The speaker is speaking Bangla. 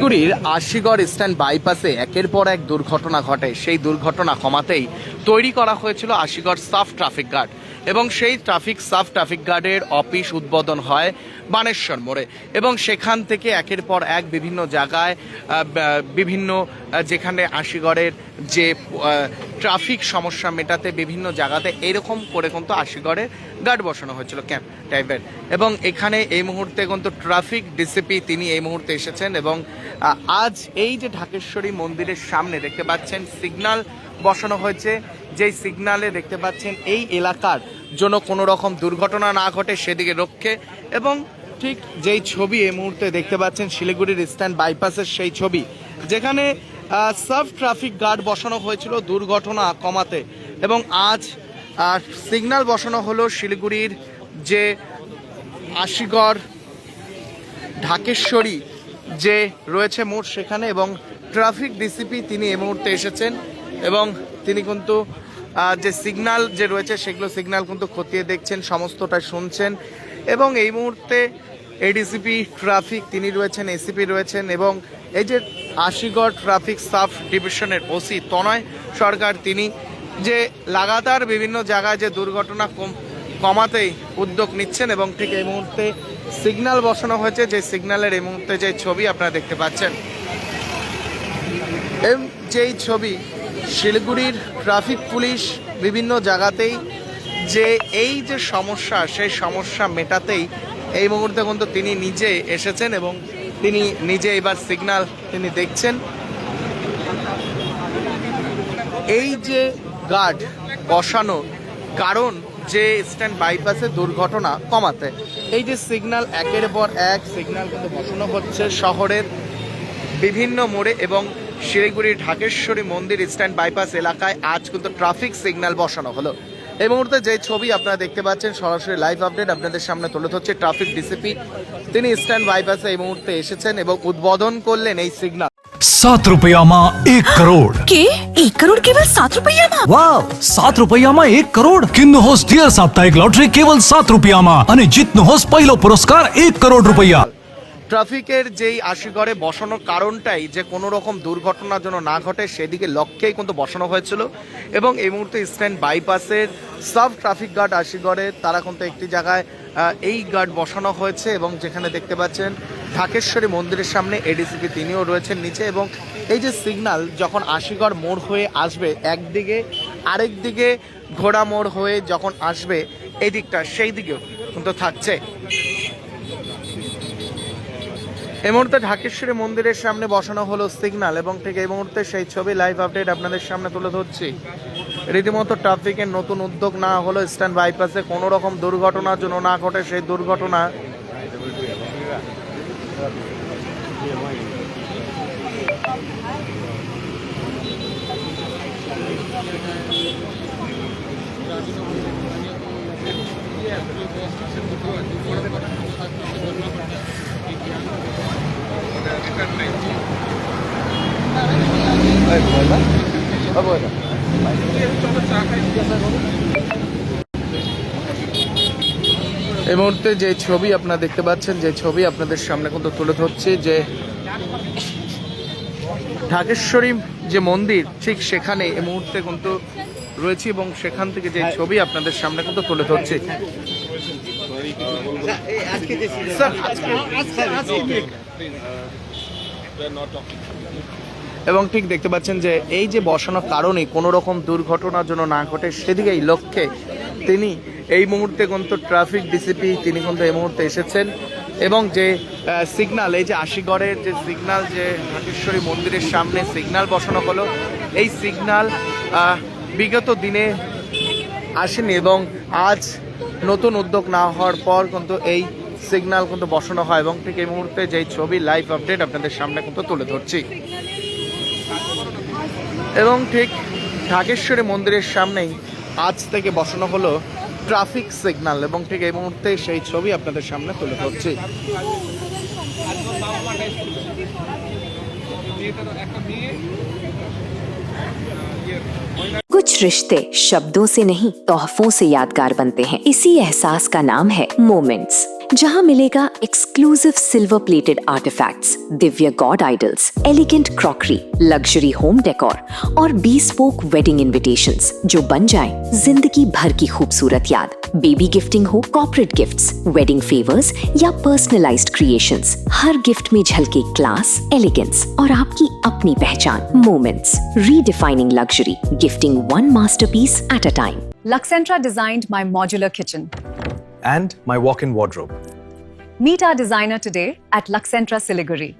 শিলিগুড়ির আশিগড় স্ট্যান্ড বাইপাসে একের পর এক দুর্ঘটনা ঘটে। সেই দুর্ঘটনা কমাতেই তৈরি করা হয়েছিল আশিগড় সাব ট্রাফিক গার্ড এবং সেই সাব ট্রাফিক গার্ডের অফিস উদ্বোধন হয় বানেশ্বর মোড়ে এবং সেখান থেকে একের পর এক বিভিন্ন জায়গায় বিভিন্ন যেখানে আশিগড়ের যে ট্রাফিক সমস্যা মেটাতে বিভিন্ন জায়গাতে এরকম করে কিন্তু আশিগড়ের গার্ড বসানো হয়েছিল ক্যাম্প টাইপের। এবং এখানে এই মুহূর্তে কিন্তু ট্রাফিক ডিসিপি তিনি এই মুহূর্তে এসেছেন এবং আজ এই যে ঢাকেশ্বরী মন্দিরের সামনে দেখতে পাচ্ছেন সিগন্যাল বসানো হয়েছে, যেই সিগন্যালে দেখতে পাচ্ছেন এই এলাকার জন্য কোনো রকম দুর্ঘটনা না ঘটে সেদিকে রক্ষে। এবং ঠিক যেই ছবি এই মুহূর্তে দেখতে পাচ্ছেন শিলিগুড়ির স্ট্যান্ড বাইপাসের সেই ছবি, যেখানে সাব ট্রাফিক গার্ড বসানো হয়েছিল দুর্ঘটনা কমাতে এবং আজ সিগন্যাল বসানো হলো শিলিগুড়ির যে আশিগড় ঢাকেশ্বরী যে রয়েছে মোড় সেখানে। এবং ট্রাফিক ডিসিপি তিনি এই মুহূর্তে এসেছেন এবং তিনি কিন্তু যে সিগন্যাল যে রয়েছে সেগুলো সিগন্যাল কিন্তু খতিয়ে দেখছেন, সমস্তটা শুনছেন। এবং এই মুহূর্তে এডিসিপি ট্রাফিক তিনি রয়েছেন, এসিপি রয়েছেন এবং এই যে আশিগড় ট্রাফিক সাব ডিভিশনের ওসি তনয় সরকার তিনি যে লাগাতার বিভিন্ন জায়গায় যে দুর্ঘটনা কমাতেই উদ্যোগ নিচ্ছেন। এবং ঠিক এই মুহূর্তে সিগন্যাল বসানো হয়েছে, যে সিগন্যালের এই মুহূর্তে যে ছবি আপনারা দেখতে পাচ্ছেন, যেই ছবি শিলিগুড়ির ট্রাফিক পুলিশ বিভিন্ন জায়গাতেই যে এই যে সমস্যা সেই সমস্যা মেটাতেই এই মুহূর্তে কিন্তু তিনি নিজে এসেছেন এবং তিনি নিজে এবার সিগন্যাল তিনি দেখছেন। এই যে গার্ড বসানো কারণ যে স্ট্যান্ড বাইপাসে দুর্ঘটনা কমাতে, এই যে সিগন্যাল একের পর এক সিগন্যাল কিন্তু বসানো হচ্ছে শহরের বিভিন্ন মোড়ে এবং শিলিগুড়ি ঢাকেশ্বরী মন্দির স্ট্যান্ড বাইপাস এলাকায় আজ কিন্তু ট্রাফিক সিগন্যাল বসানো হলো। এই মুহূর্তে যে ছবি আপনারা দেখতে পাচ্ছেন সরাসরি লাইভ আপডেট আপনাদের সামনে তুলে ধরছে ট্রাফিক ডিসিপি তিনি স্ট্যান্ড বাইপাসে এই মুহূর্তে এসেছেন এবং উদ্বোধন করলেন এই সিগন্যাল। 7 रुपया में 1 करोड़ के 1 करोड़ केवल 7 रुपया में? वाव 7 रुपया में 1 करोड़ किन्नु होस डियर साप्ताहिक लॉटरी केवल 7 रुपया में અને જીતનો હોસ પહેલો પુરસ્કાર 1 करोड़ रुपया। ট্রাফিকের যেই আশিগড়ে বসানোর কারণটাই যে কোনো রকম দুর্ঘটনার জন্য না ঘটে সেদিকে লক্ষ্যেই কিন্তু বসানো হয়েছিল। এবং এই মুহূর্তে স্ট্যান্ড বাইপাসের সাব ট্রাফিক গার্ড আশিগড়ে তারা কিন্তু একটি জায়গায় এই গার্ড বসানো হয়েছে এবং যেখানে দেখতে পাচ্ছেন ঢাকেশ্বরী মন্দিরের সামনে এডিসিপি তিনিও রয়েছেন নিচে। এবং এই যে সিগন্যাল যখন আশিগড় মোড় হয়ে আসবে একদিকে, আরেক দিকে ঘোড়া মোড় হয়ে যখন আসবে এই দিকটা সেই দিকেও কিন্তু থাকছে। এই মুহূর্তে ঢাকেশ্বরী মন্দিরের সামনে বসানো হলো সিগন্যাল এবং ঠিক এই মুহূর্তে সেই ছবি লাইভ আপডেট আপনাদের সামনে তুলে ধরছি। রীতিমতো ট্রাফিকের নতুন উদ্যোগ না হলো স্ট্যান্ড বাইপাসে কোনো রকম দুর্ঘটনার জন্য না ঘটে সেই দুর্ঘটনা। এই মুহূর্তে যে ছবি আপনারা দেখতে পাচ্ছেন, যে ছবি আপনাদের সামনে কিন্তু তুলে ধরছে যে ঢাকেশ্বরী যে মন্দির ঠিক সেখানে এই মুহূর্তে কিন্তু রয়েছে এবং সেখান থেকে যে ছবি আপনাদের সামনে কিন্তু তুলে ধরছে। এবং ঠিক দেখতে পাচ্ছেন যে এই যে বসানোর কারণে কোনো রকম দুর্ঘটনার জন্য না ঘটে সেদিকেই লক্ষ্যে তিনি এই মুহূর্তে কিন্তু ট্রাফিক ডিসিপি তিনি কিন্তু এই মুহূর্তে এসেছেন। এবং যে সিগন্যাল এই যে আশিগড়ের যে সিগন্যাল যে ঢাকেশ্বরী মন্দিরের সামনে সিগন্যাল বসানো হলো, এই সিগন্যাল বিগত দিনে আসেনি এবং আজ নতুন উদ্যোগ না হওয়ার পর কিন্তু এই সিগন্যাল কিন্তু বসানো হয়। এবং ঠিক এই মুহূর্তে যেই ছবি লাইভ আপডেট আপনাদের সামনে কিন্তু তুলে ধরছি। এবং ঠিক ঢাকেশ্বরী মন্দিরের সামনেই আজ থেকে বসানো হলো ট্রাফিক সিগন্যাল এবং ঠিক এই মুহূর্তে সেই ছবি আপনাদের সামনে তুলে ধরছি। कुछ रिश्ते शब्दों से नहीं तोहफों से यादगार बनते हैं। इसी एहसास का नाम है मोमेंट्स। जहां मिलेगा exclusive silver plated artefacts, Divya God idols, elegant crockery, luxury home decor और bespoke वेडिंग इनविटेशंस जो बन जाए जिंदगी भर की खूबसूरत याद। बेबी गिफ्टिंग हो, कॉर्पोरेट गिफ्ट्स, वेडिंग फेवर्स या पर्सनलाइज्ड क्रिएशंस, हर गिफ्ट में झलके क्लास, एलिगेंस और आपकी अपनी पहचान। Moments, redefining luxury, gifting one masterpiece at a time. Luxentra designed my modular kitchen. and my walk-in wardrobe. Meet our designer today at Luxentra Siliguri.